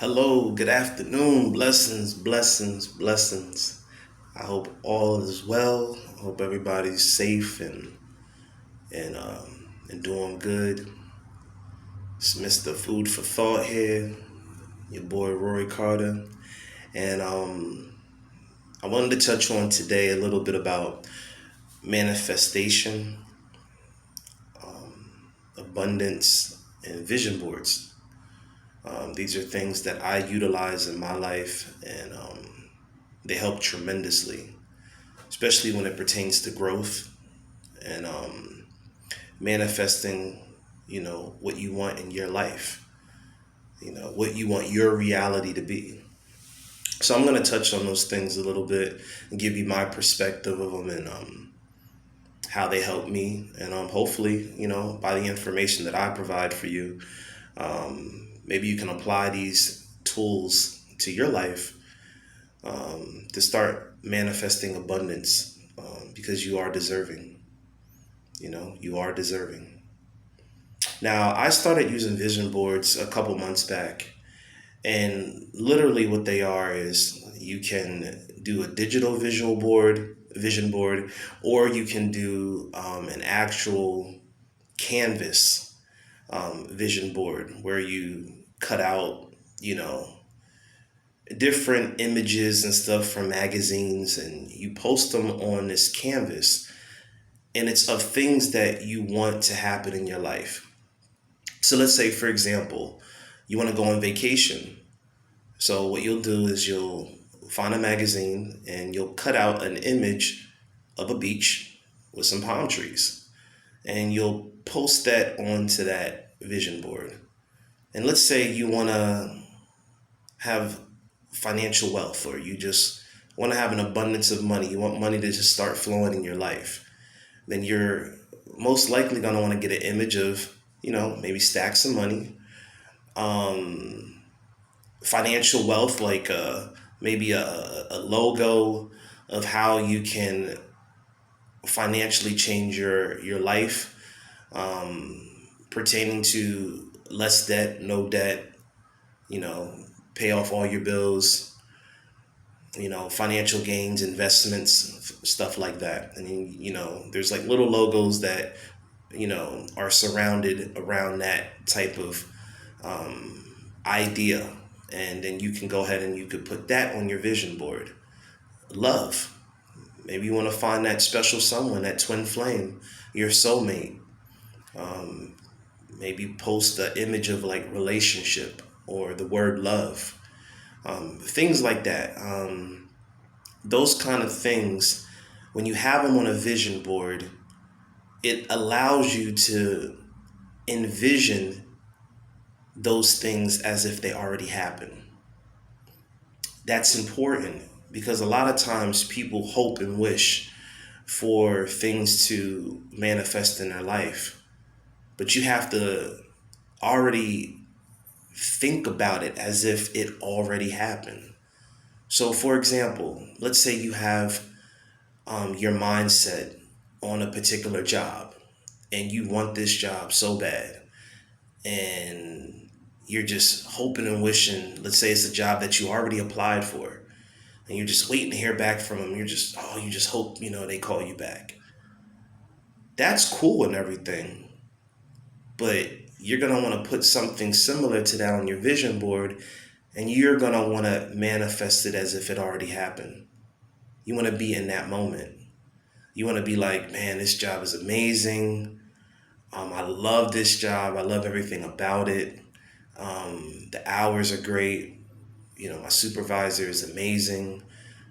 Hello, good afternoon. Blessings, blessings, blessings. I hope all is well. I hope everybody's safe and doing good. It's Mr. Food for Thought here, your boy Rory Carter. And I wanted to touch on today a little bit about manifestation, abundance, and vision boards. These are things that I utilize in my life, and they help tremendously, especially when it pertains to growth and manifesting, what you want in your life, what you want your reality to be. So I'm going to touch on those things a little bit and give you my perspective of them and how they help me. And hopefully, by the information that I provide for you, maybe you can apply these tools to your life to start manifesting abundance because you are deserving. You are deserving. Now, I started using vision boards a couple months back, and literally what they are is you can do a digital vision board, or you can do an actual canvas vision board where you cut out, you know, different images and stuff from magazines and you post them on this canvas, and it's of things that you want to happen in your life. So let's say, for example, you want to go on vacation. So what you'll do is you'll find a magazine and you'll cut out an image of a beach with some palm trees, and you'll post that onto that vision board. And let's say you want to have financial wealth, or you just want to have an abundance of money. You want money to just start flowing in your life. Then you're most likely going to want to get an image of, maybe stacks of money, um, financial wealth, like maybe a logo of how you can financially change your life, pertaining to less debt, no debt, you know, pay off all your bills, financial gains, investments, stuff like that. And then, there's like little logos that, are surrounded around that type of idea. And then you can go ahead and you could put that on your vision board. Love. Maybe you want to find that special someone, that twin flame, your soulmate. Um, Maybe post an image of like relationship or the word love. Things like that. Those kind of things, when you have them on a vision board, it allows you to envision those things as if they already happen. That's important because a lot of times people hope and wish for things to manifest in their life, but you have to already think about it as if it already happened. So, for example, let's say you have your mindset on a particular job and you want this job so bad, and you're just hoping and wishing. Let's say it's a job that you already applied for and you're just waiting to hear back from them. You just hope, they call you back. That's cool and everything, but you're going to want to put something similar to that on your vision board, and you're going to want to manifest it as if it already happened. You want to be in that moment. You want to be like, man, this job is amazing. I love this job. I love everything about it. The hours are great. My supervisor is amazing.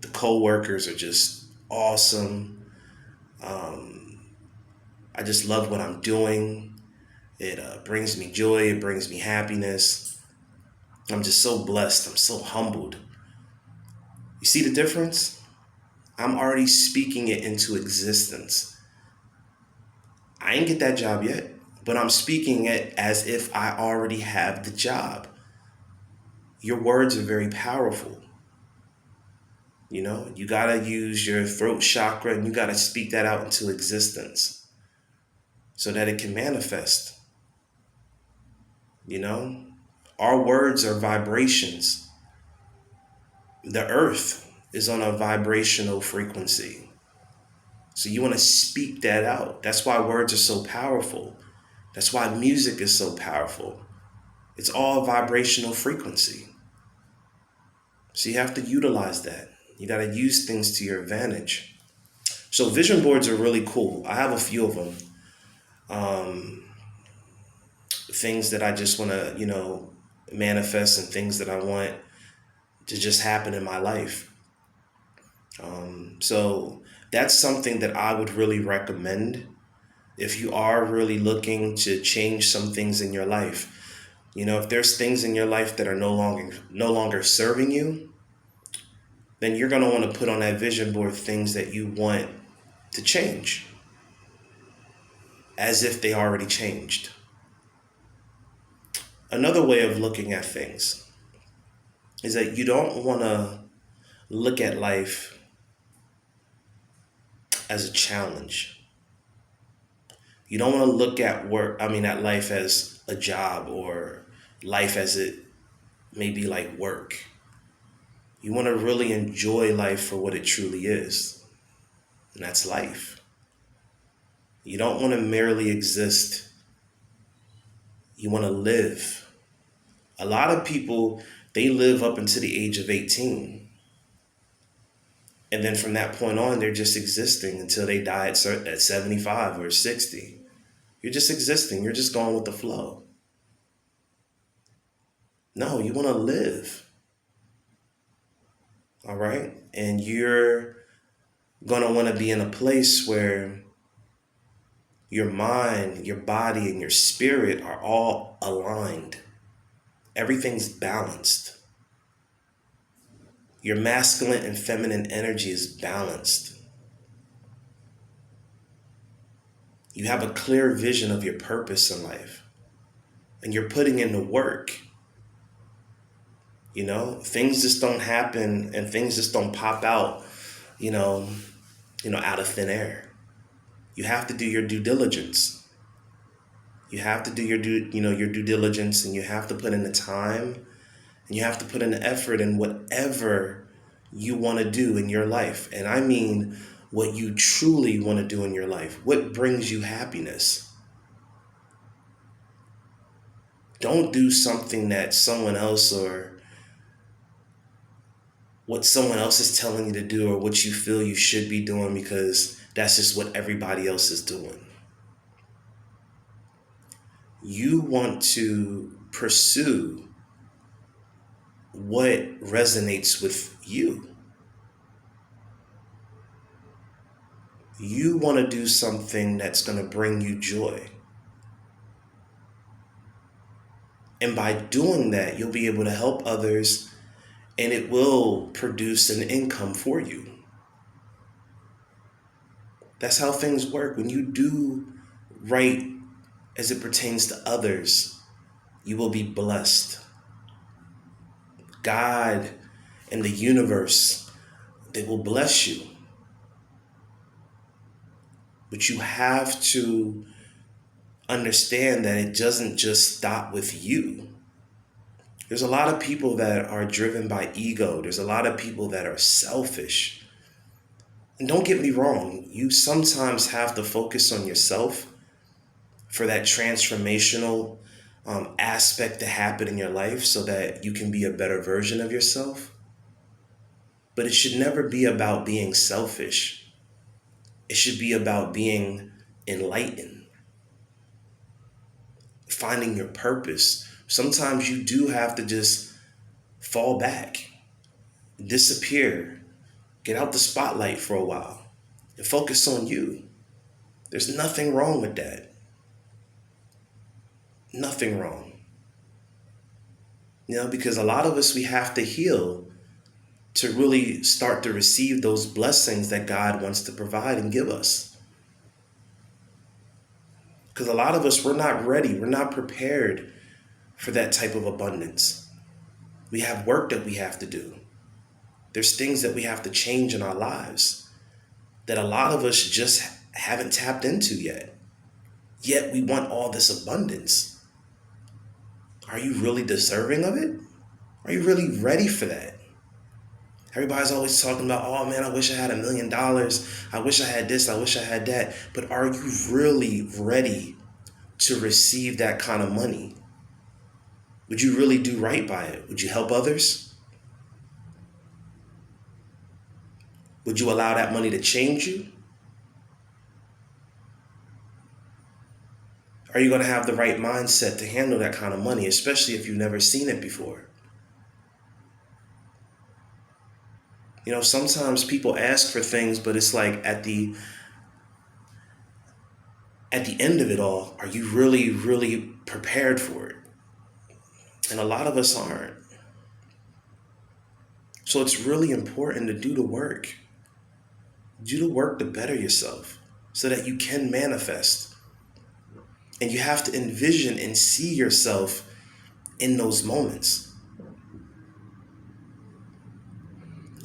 The co-workers are just awesome. Um, I just love what I'm doing. It brings me joy. It brings me happiness. I'm just so blessed. I'm so humbled. You see the difference? I'm already speaking it into existence. I ain't get that job yet, but I'm speaking it as if I already have the job. Your words are very powerful. You got to use your throat chakra and you got to speak that out into existence so that it can manifest, you know? Our words are vibrations. The earth is on a vibrational frequency. So you want to speak that out. That's why words are so powerful. That's why music is so powerful. It's all vibrational frequency. So you have to utilize that. You got to use things to your advantage. So vision boards are really cool. I have a few of them. Things that I just want to, manifest, and things that I want to just happen in my life. So that's something that I would really recommend if you are really looking to change some things in your life. If there's things in your life that are no longer serving you, then you're going to want to put on that vision board things that you want to change, as if they already changed. Another way of looking at things is that you don't want to look at life as a challenge. You don't want to look at at life as a job, or life as it may be like work. You want to really enjoy life for what it truly is, and that's life. You don't want to merely exist. You want to live. A lot of people, they live up until the age of 18. And then from that point on, they're just existing until they die at 75 or 60. You're just existing. You're just going with the flow. No, you want to live. All right? And you're going to want to be in a place where your mind, your body, and your spirit are all aligned. Everything's balanced. Your masculine and feminine energy is balanced. You have a clear vision of your purpose in life, and you're putting in the work. Things just don't happen, and things just don't pop out, out of thin air. You have to do your due diligence. You have to do your due diligence, and you have to put in the time, and you have to put in the effort in whatever you want to do in your life. And I mean what you truly want to do in your life. What brings you happiness? Don't do something that someone else, or what someone else is telling you to do, or what you feel you should be doing, because that's just what everybody else is doing. You want to pursue what resonates with you. You want to do something that's going to bring you joy. And by doing that, you'll be able to help others, and it will produce an income for you. That's how things work. When you do right as it pertains to others, you will be blessed. God and the universe, they will bless you. But you have to understand that it doesn't just stop with you. There's a lot of people that are driven by ego. There's a lot of people that are selfish. And don't get me wrong, you sometimes have to focus on yourself for that transformational aspect to happen in your life, so that you can be a better version of yourself. But it should never be about being selfish. It should be about being enlightened, finding your purpose. Sometimes you do have to just fall back, disappear, get out the spotlight for a while, and focus on you. There's nothing wrong with that. Nothing wrong. Because a lot of us, we have to heal to really start to receive those blessings that God wants to provide and give us. Because a lot of us, we're not ready. We're not prepared for that type of abundance. We have work that we have to do. There's things that we have to change in our lives that a lot of us just haven't tapped into yet. Yet we want all this abundance. Are you really deserving of it? Are you really ready for that? Everybody's always talking about, oh man, I wish I had $1 million. I wish I had this. I wish I had that. But are you really ready to receive that kind of money? Would you really do right by it? Would you help others? Would you allow that money to change you? Are you going to have the right mindset to handle that kind of money, especially if you've never seen it before? You know, sometimes people ask for things, but it's like at the end of it all, are you really, really prepared for it? And a lot of us aren't. So it's really important to do the work. Do the work to better yourself so that you can manifest. And you have to envision and see yourself in those moments.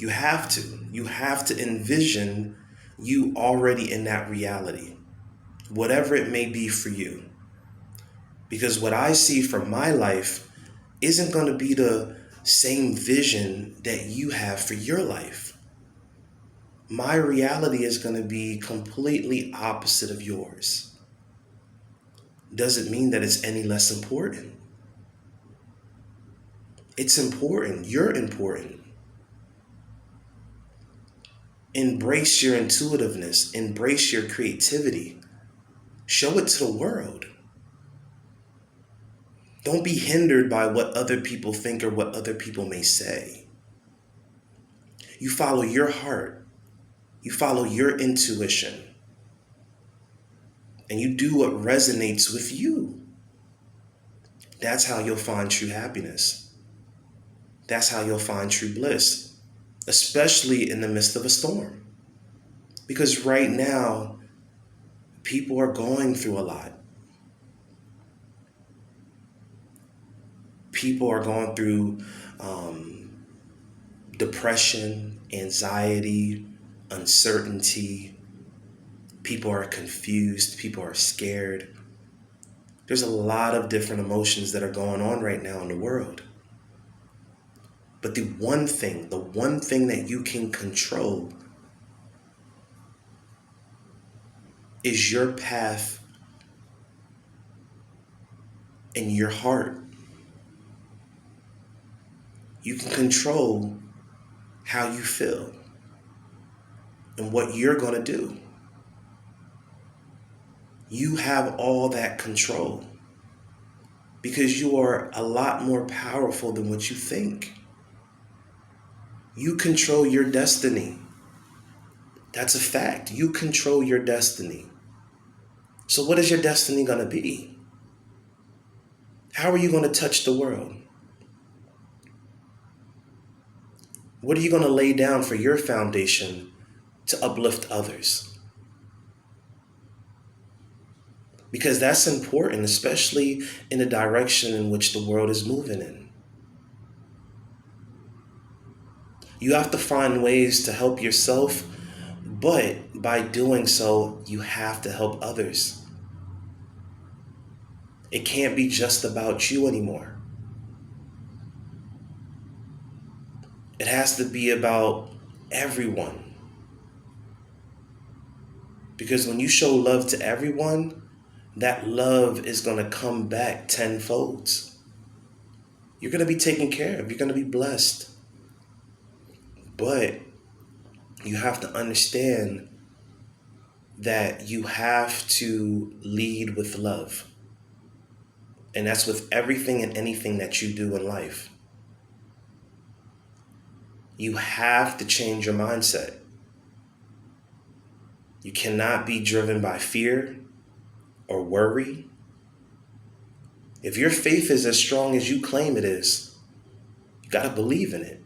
You have to. You have to envision you already in that reality, whatever it may be for you. Because what I see for my life isn't going to be the same vision that you have for your life. My reality is going to be completely opposite of yours. Doesn't mean that it's any less important. It's important. You're important. Embrace your intuitiveness. Embrace your creativity. Show it to the world. Don't be hindered by what other people think or what other people may say. You follow your heart. You follow your intuition. And you do what resonates with you. That's how you'll find true happiness. That's how you'll find true bliss, especially in the midst of a storm. Because right now, people are going through a lot. People are going through depression, anxiety, uncertainty. People are confused. People are scared. There's a lot of different emotions that are going on right now in the world. But the one thing that you can control is your path and your heart. You can control how you feel and what you're going to do. You have all that control because you are a lot more powerful than what you think. You control your destiny. That's a fact. You control your destiny. So what is your destiny going to be? How are you going to touch the world? What are you going to lay down for your foundation to uplift others? Because that's important, especially in the direction in which the world is moving in. You have to find ways to help yourself, but by doing so, you have to help others. It can't be just about you anymore. It has to be about everyone. Because when you show love to everyone, that love is going to come back tenfold. You're going to be taken care of. You're going to be blessed. But you have to understand that you have to lead with love. And that's with everything and anything that you do in life. You have to change your mindset. You cannot be driven by fear or worry. If your faith is as strong as you claim it is, you got to believe in it.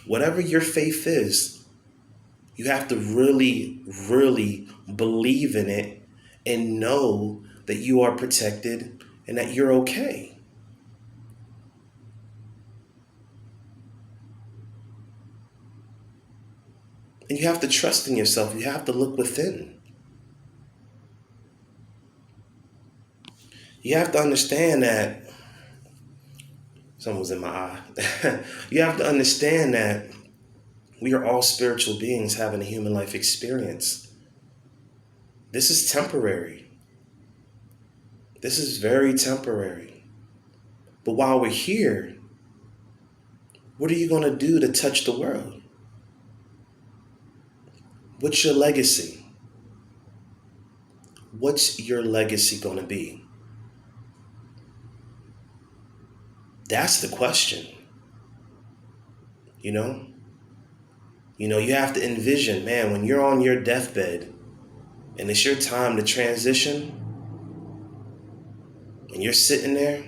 Whatever your faith is, you have to really, really believe in it and know that you are protected and that you're okay. And you have to trust in yourself. You have to look within. You have to understand that something was in my eye. You have to understand that we are all spiritual beings having a human life experience. This is temporary. This is very temporary. But while we're here, what are you going to do to touch the world? What's your legacy? What's your legacy going to be? That's the question. You know? You have to envision, man, when you're on your deathbed and it's your time to transition, and you're sitting there,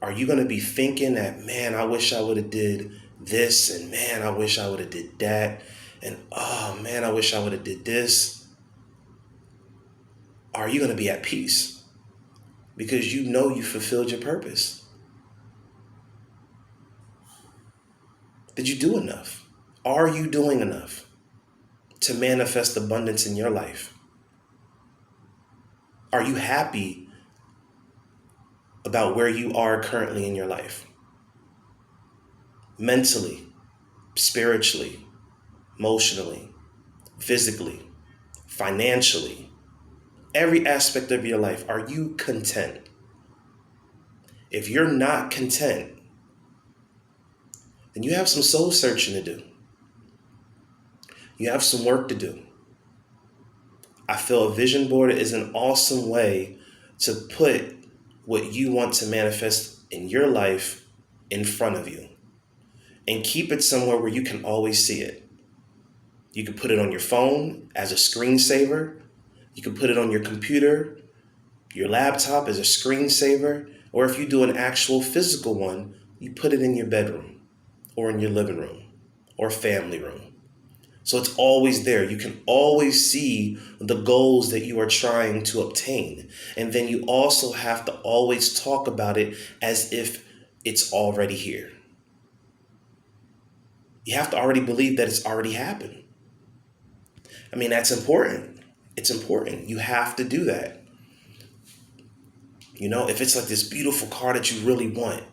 are you going to be thinking that, man, I wish I would have did this, and man, I wish I would have did that, and oh man, I wish I would have did this? Are you going to be at peace because you know you fulfilled your purpose? Did you do enough? Are you doing enough to manifest abundance in your life? Are you happy about where you are currently in your life? Mentally, spiritually, emotionally, physically, financially, every aspect of your life, are you content? If you're not content, then you have some soul searching to do. You have some work to do. I feel a vision board is an awesome way to put what you want to manifest in your life in front of you and keep it somewhere where you can always see it. You can put it on your phone as a screensaver. You can put it on your computer, your laptop as a screensaver, or if you do an actual physical one, you put it in your bedroom or in your living room or family room. So it's always there. You can always see the goals that you are trying to obtain. And then you also have to always talk about it as if it's already here. You have to already believe that it's already happened. I mean, that's important. It's important. You have to do that. If it's like this beautiful car that you really want,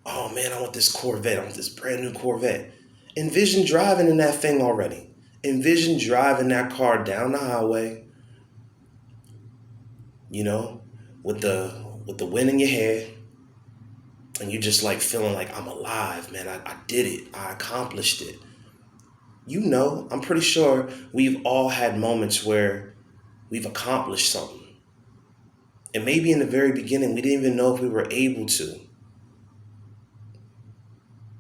oh man, I want this Corvette. I want this brand new Corvette. Envision driving in that thing already. Envision driving that car down the highway, with the wind in your hair, and you just like feeling like, I'm alive, man. I did it. I accomplished it. I'm pretty sure we've all had moments where we've accomplished something. And maybe in the very beginning, we didn't even know if we were able to.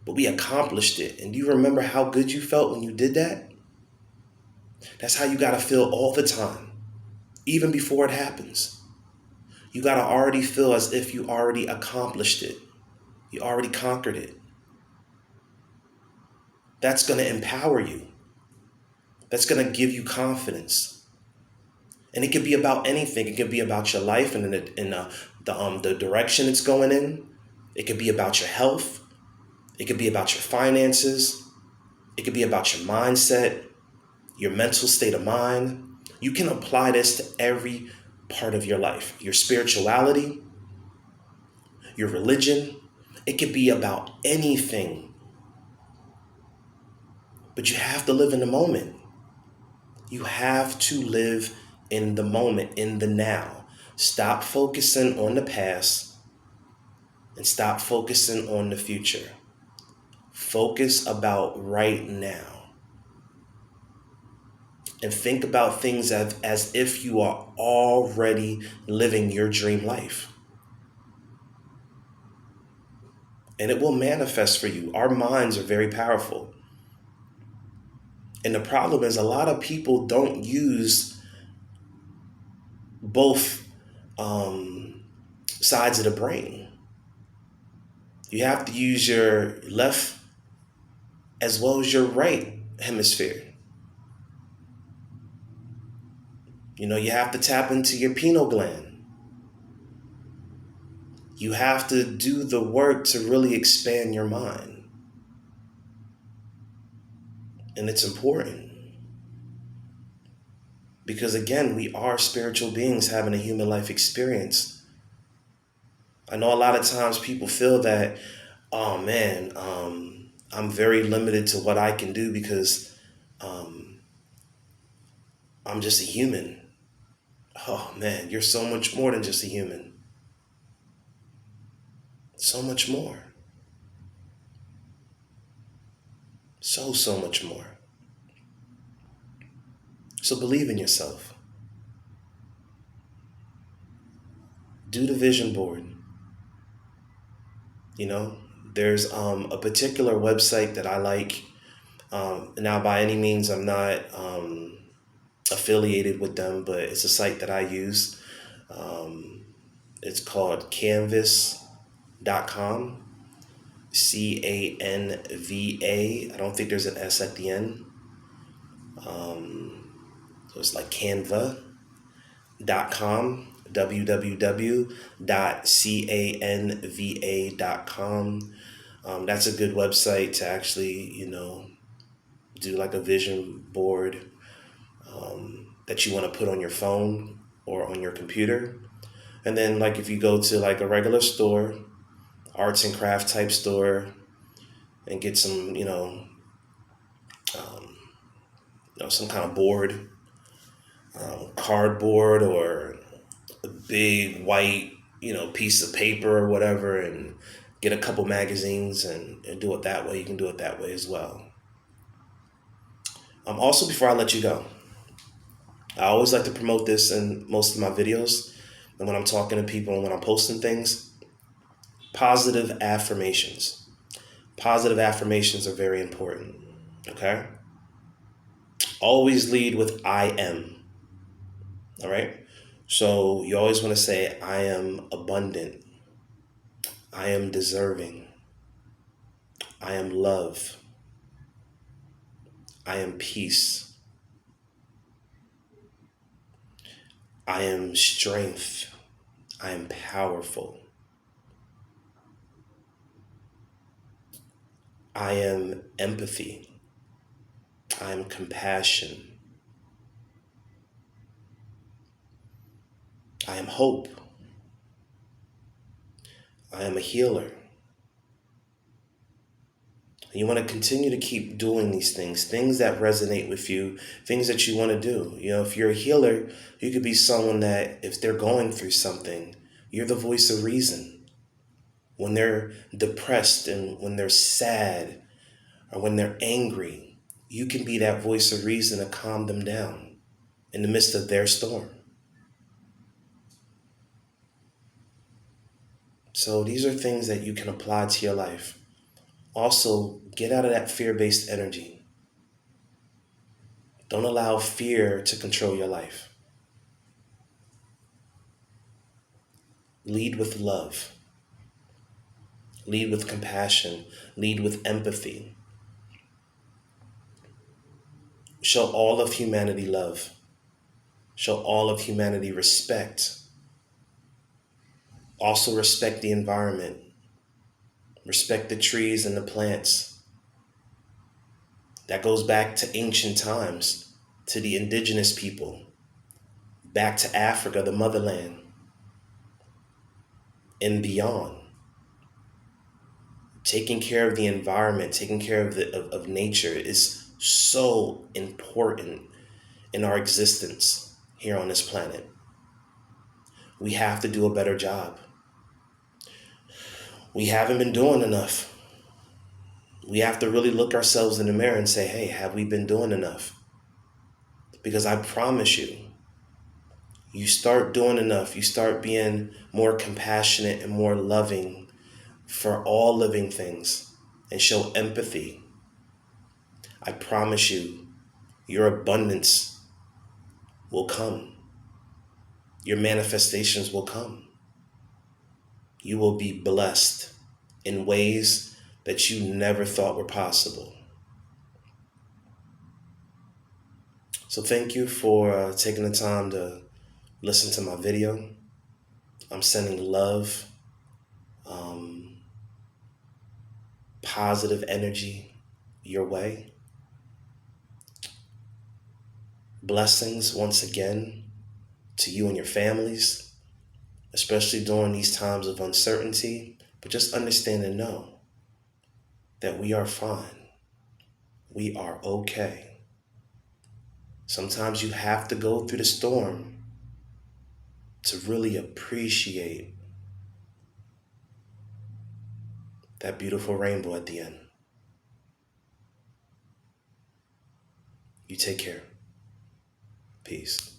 But we accomplished it. And do you remember how good you felt when you did that? That's how you got to feel all the time, even before it happens. You got to already feel as if you already accomplished it. You already conquered it. That's going to empower you. That's going to give you confidence. And it could be about anything. It could be about your life and the direction it's going in. It could be about your health. It could be about your finances. It could be about your mindset, your mental state of mind. You can apply this to every part of your life. Your spirituality, your religion. It could be about anything. But you have to live in the moment. You have to live in the moment, in the now. Stop focusing on the past and stop focusing on the future. Focus about right now. And think about things as if you are already living your dream life. And it will manifest for you. Our minds are very powerful. And the problem is a lot of people don't use both sides of the brain. You have to use your left as well as your right hemisphere. You have to tap into your pineal gland. You have to do the work to really expand your mind. And it's important. Because again, we are spiritual beings having a human life experience. I know a lot of times people feel that, oh man, I'm very limited to what I can do because um, I'm just a human. Oh man, you're so much more than just a human. So much more. So much more. So believe in yourself. Do the vision board. You know, there's a particular website that I like. Now, by any means, I'm not affiliated with them, but it's a site that I use. Um, it's called canvas.com. Canva. I don't think there's an S at the end. So it's like canva.com, www.canva.com. That's a good website to actually, do like a vision board that you want to put on your phone or on your computer. And then, like, if you go to like a regular store, arts and craft type store, and get some, some kind of board, cardboard or a big white, piece of paper or whatever, and get a couple magazines and do it that way. You can do it that way as well. Also, before I let you go, I always like to promote this in most of my videos and when I'm talking to people and when I'm posting things. Positive affirmations. Positive affirmations are very important. Okay? Always lead with I am. All right? So you always want to say, I am abundant. I am deserving. I am love. I am peace. I am strength. I am powerful. I am empathy. I am compassion. I am hope. I am a healer. You want to continue to keep doing these things that resonate with you, things that you want to do. If you're a healer, you could be someone that if they're going through something, you're the voice of reason. When they're depressed and when they're sad or when they're angry, you can be that voice of reason to calm them down in the midst of their storm. So these are things that you can apply to your life. Also, get out of that fear-based energy. Don't allow fear to control your life. Lead with love. Lead with compassion. Lead with empathy. Show all of humanity love. Show all of humanity respect. Also respect the environment. Respect the trees and the plants. That goes back to ancient times, to the indigenous people, back to Africa, the motherland, and beyond. Taking care of the environment, taking care of nature is so important in our existence here on this planet. We have to do a better job. We haven't been doing enough. We have to really look ourselves in the mirror and say, hey, have we been doing enough? Because I promise you, you start doing enough, you start being more compassionate and more loving for all living things and show empathy. I promise you, your abundance will come. Your manifestations will come. You will be blessed in ways that you never thought were possible. So thank you for taking the time to listen to my video. I'm sending love, positive energy your way. Blessings once again to you and your families, especially during these times of uncertainty. But just understand and know that we are fine. We are okay. Sometimes you have to go through the storm to really appreciate that beautiful rainbow at the end. You take care. Peace.